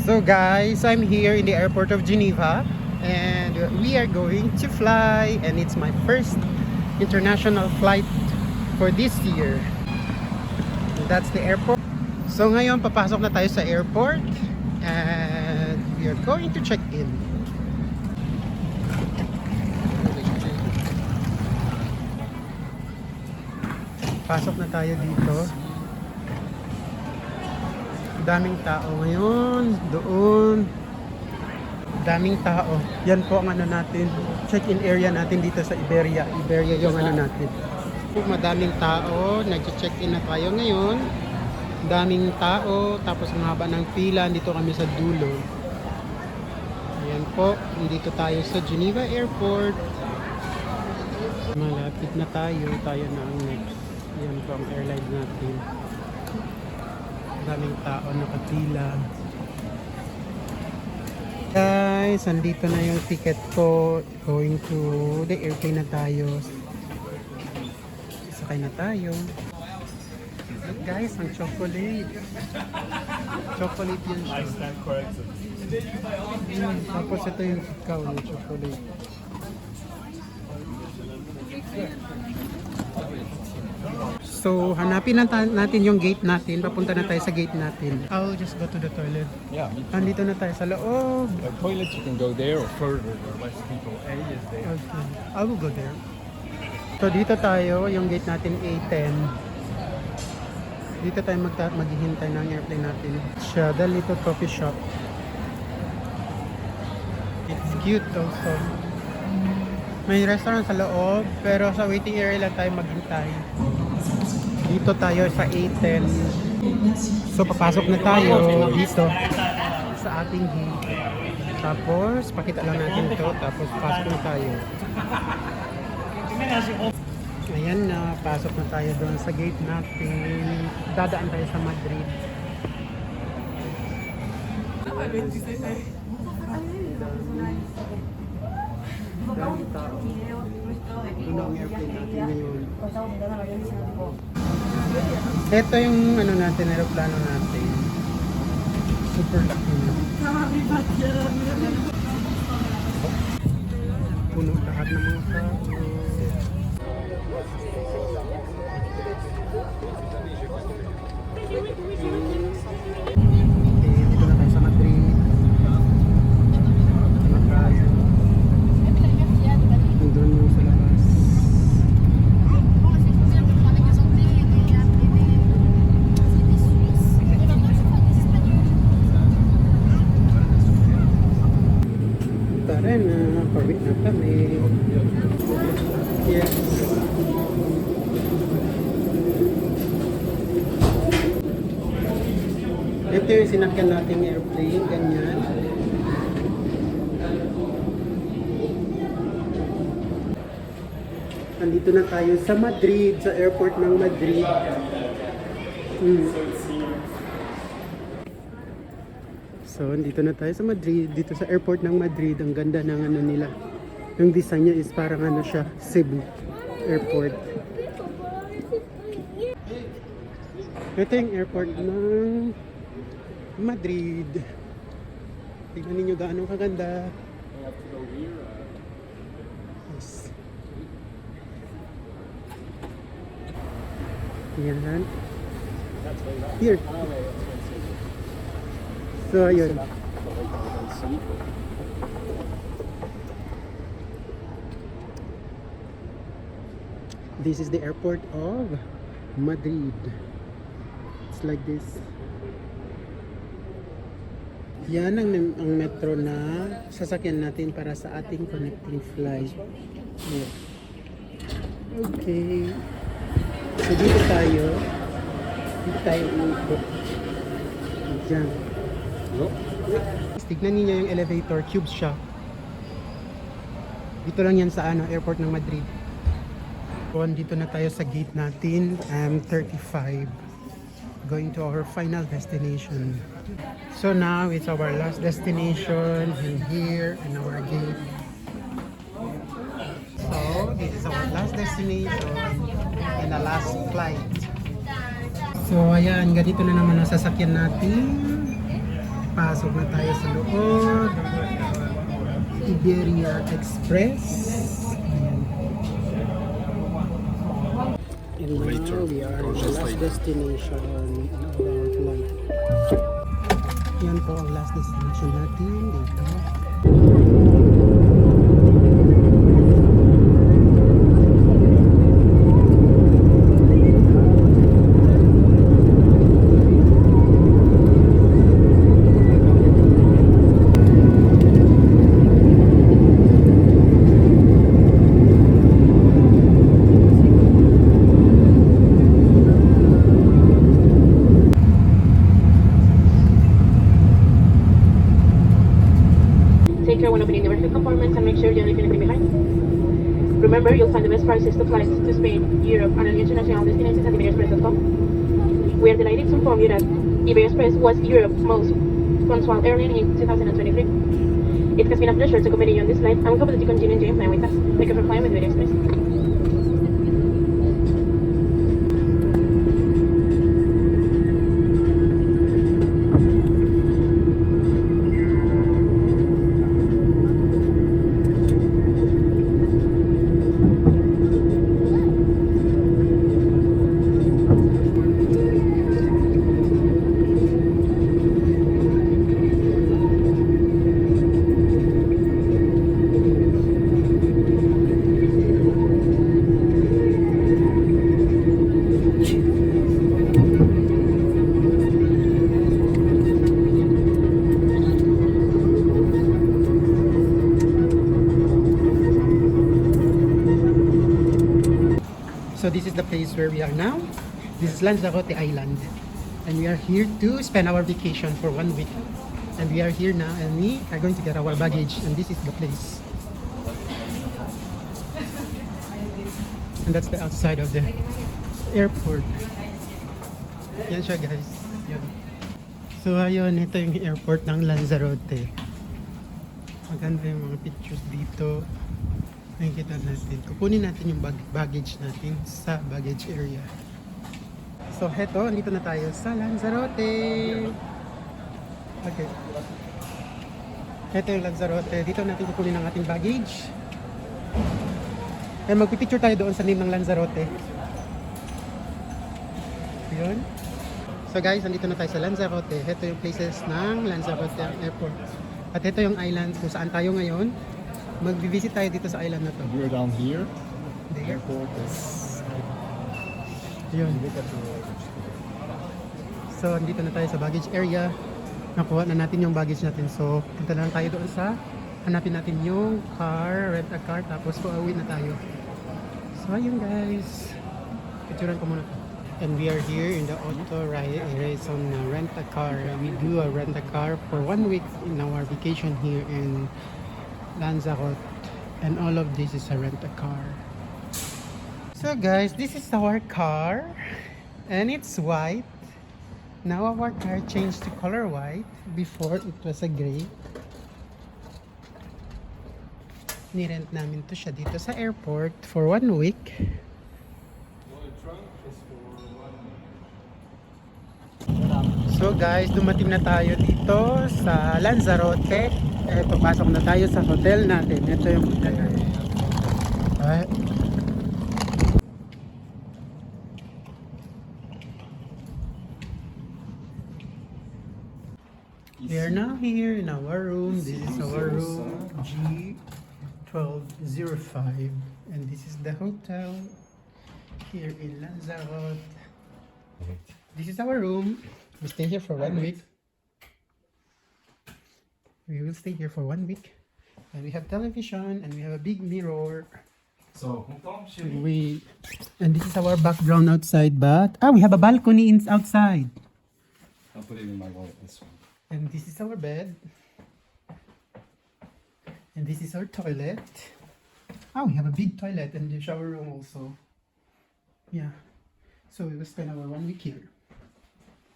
So guys, I'm here in the airport of Geneva and we are going to fly, and it's my first international flight for this year. And that's the airport. So ngayon papasok na tayo sa airport and we are going to check in. Pasok na tayo dito. Daming tao ngayon, doon. Daming tao. Yan po ang ano natin, check-in area natin dito sa Iberia. Iberia yung ano natin. Madaming tao, nag-check-in na tayo ngayon. Daming tao, tapos ang haba ng pila, dito kami sa dulo. Ayan po, dito tayo sa Geneva Airport. Malapit na tayo na ang next. Ayan po ang airline natin. Daming tao nakapila. Guys, andito na yung ticket ko. Going to the airplane na tayo. Sakay na tayo. Guys, ang chocolate. Chocolate yun siya. Tapos ito yung ikaw ng chocolate. So, hanapin natin yung gate natin. Papunta na tayo sa gate natin. I'll just go to the toilet. Yeah. Andito na tayo sa loob. The toilet, you can go there or further. There are less people. A is there. Okay. I will go there. So, dito tayo. Yung gate natin A10. Dito tayo maghihintay ng airplane natin. Siya, the little coffee shop. It's cute also. May restaurant sa loob, pero sa waiting area lang tayo maghintay. Dito tayo sa A10. So papasok na tayo dito sa ating gate. Tapos pakita lang natin ito, tapos pasok na tayo. Ayan na, pasok na tayo doon sa gate natin. Dadaan tayo sa Madrid. Daming tao. Ito ang airplane natin ngayon. Ito yung ano natin, aeroplano natin. Super laki na. Puno lahat ng mga tao. Dito na tayo sa Madrid. Doon yung sa labas. Tara na, pawit na kami. Yes. Ito yung sinakyan nating airplane, ganyan. Nandito na tayo sa Madrid, sa airport ng Madrid. So, nandito na tayo sa Madrid, dito sa airport ng Madrid. Ang ganda ng ano nila. Yung design niya is parang ano siya, Cebu Airport. Ito yung airport ng Madrid. Tignan ninyo gaano kaganda. Yes. Yan. Here. So, ayun. This is the airport of Madrid. It's like this. Yan ang metro na sasakyan natin para sa ating connecting flight. Yeah. Okay. So dito tayo uukot. Diyan. Tignan niyo yung elevator, cube siya. Dito lang yan sa airport ng Madrid. So, dito na tayo sa gate natin, M35. Going to our final destination. So now it's our last destination in here in our gate. So this is our last destination and the last flight. So ayan, ganito na naman ang sasakyan natin. Pasok na tayo sa loob. Iberia Express. And now we are in the last destination in our flight. Yan po ang last destination natin dito. Take care when opening the restroom compartments and make sure you don't leave anything behind. Remember, you'll find the best prices to flights to Spain, Europe, and international destinations at iberexpress.com. We are delighted to inform you that eBay Express was Europe's most punctual airline in 2023. It has been a pleasure to accompany you on this flight, and we hope that you continue enjoying flying with us. Thank you for flying with eBay Express. So this is the place where we are now. This is Lanzarote Island. And we are here to spend our vacation for 1 week. And we are here now and we are going to get our baggage. And this is the place. And that's the outside of the airport. Yan siya guys. Yan. So ayun, ito yung airport ng Lanzarote. Maganda yung mga pictures dito. Nakikita natin. Kukunin natin yung baggage natin sa baggage area. So heto, andito na tayo sa Lanzarote. Okay. Heto yung Lanzarote. Dito natin kukunin ang ating baggage. And magpipicture tayo doon sa name ng Lanzarote. Yun. So guys, andito na tayo sa Lanzarote. Heto yung places ng Lanzarote Airport. At heto yung island kung saan tayo ngayon. Mag-visit tayo dito sa island na to. We're down here. The Airport is. Yun. Look at the So, andito na tayo sa baggage area. Nakuha na natin yung baggage natin. So, punta na lang tayo doon sa hanapin natin yung car, rent a car, tapos pauwi na tayo. So, ayun guys. Picturean ko muna. And we are here in the auto race on rent a car. We do a rent a car for 1 week in our vacation here in Lanzarote, and all of this is a rent-a-car. So guys, this is our car and it's white. Now our car changed to color white. Before it was a gray. Nirent namin to siya dito sa airport for 1 week. So guys, dumating na tayo dito sa Lanzarote. Papasok na tayo sa hotel natin. Ito yung hotel natin. Alright. We are now here in our room. This is our room G1205. And this is the hotel here in Lanzarote. This is our room. We stay here for 1 week. We will stay here for 1 week. And we have television and we have a big mirror. So, And this is our background outside, but we have a balcony outside. I'll put it in my wallet this one. And this is our bed. And this is our toilet. We have a big toilet and the shower room also. Yeah. So we will spend our 1 week here.